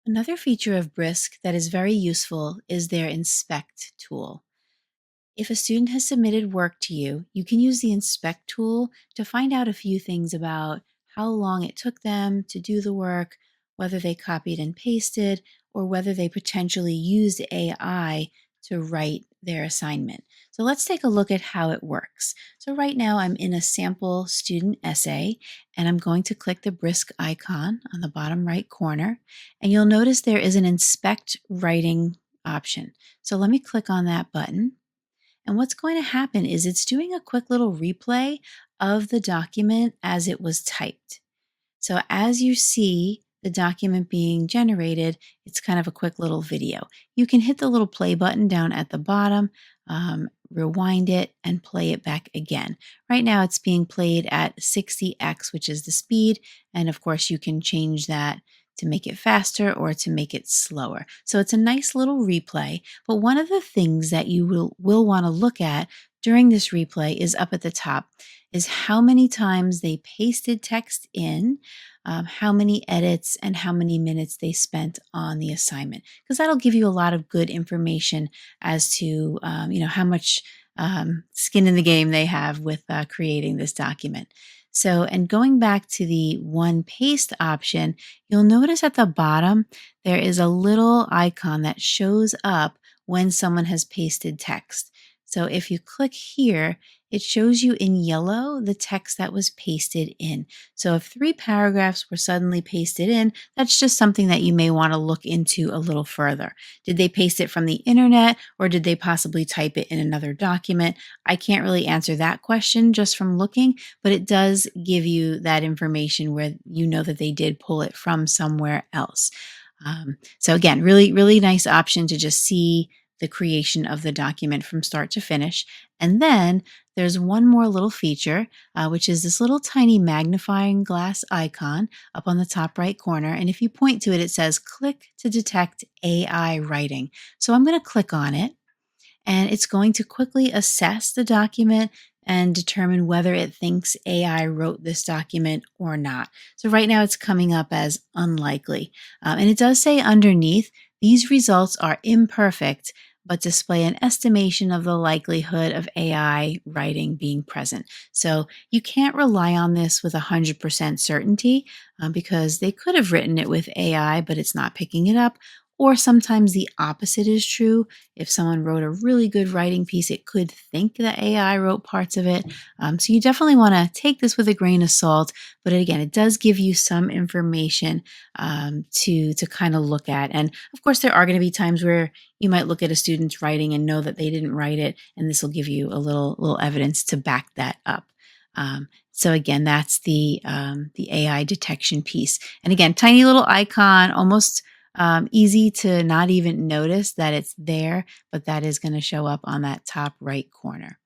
Another feature of Brisk that is very useful is their Inspect tool. If a student has submitted work to you, you can use the Inspect tool to find out a few things about how long it took them to do the work, whether they copied and pasted, or whether they potentially used AI to write their assignment. So let's take a look at how it works. So right now I'm in a sample student essay, and I'm going to click the Brisk icon on the bottom right corner, and you'll notice there is an Inspect Writing option. So let me click on that button. And what's going to happen is it's doing a quick little replay of the document as it was typed. So as you see the document being generated, it's kind of a quick little video. You can hit the little play button down at the bottom, rewind it, and play it back again. Right now it's being played at 60x, which is the speed. And of course you can change that to make it faster or to make it slower. So it's a nice little replay. But one of the things that you will want to look at during this replay is up at the top, is how many times they pasted text in, how many edits, and how many minutes they spent on the assignment. Because that'll give you a lot of good information as to how much skin in the game they have with creating this document. So, and going back to the one paste option, you'll notice at the bottom, there is a little icon that shows up when someone has pasted text. So if you click here, it shows you in yellow the text that was pasted in. So if 3 paragraphs were suddenly pasted in, that's just something that you may want to look into a little further. Did they paste it from the internet, or did they possibly type it in another document? I can't really answer that question just from looking, but it does give you that information where you know that they did pull it from somewhere else. So again, really, really nice option to just see the creation of the document from start to finish. And then there's one more little feature, which is this little tiny magnifying glass icon up on the top right corner. And if you point to it, it says click to detect AI writing. So I'm going to click on it, and it's going to quickly assess the document and determine whether it thinks AI wrote this document or not. So right now it's coming up as unlikely. And it does say underneath, these results are imperfect, but display an estimation of the likelihood of AI writing being present. So you can't rely on this with 100% certainty because they could have written it with AI, but it's not picking it up. Or sometimes the opposite is true. If someone wrote a really good writing piece, it could think that AI wrote parts of it. So you definitely want to take this with a grain of salt. But again, it does give you some information to kind of look at. And of course, there are going to be times where you might look at a student's writing and know that they didn't write it, and this will give you a little evidence to back that up. So again, that's the AI detection piece. And again, tiny little icon, almost easy to not even notice that it's there, but that is going to show up on that top right corner.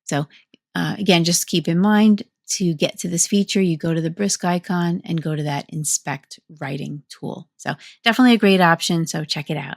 So again, just keep in mind, to get to this feature, you go to the Brisk icon and go to that Inspect Writing tool. So definitely a great option, so check it out.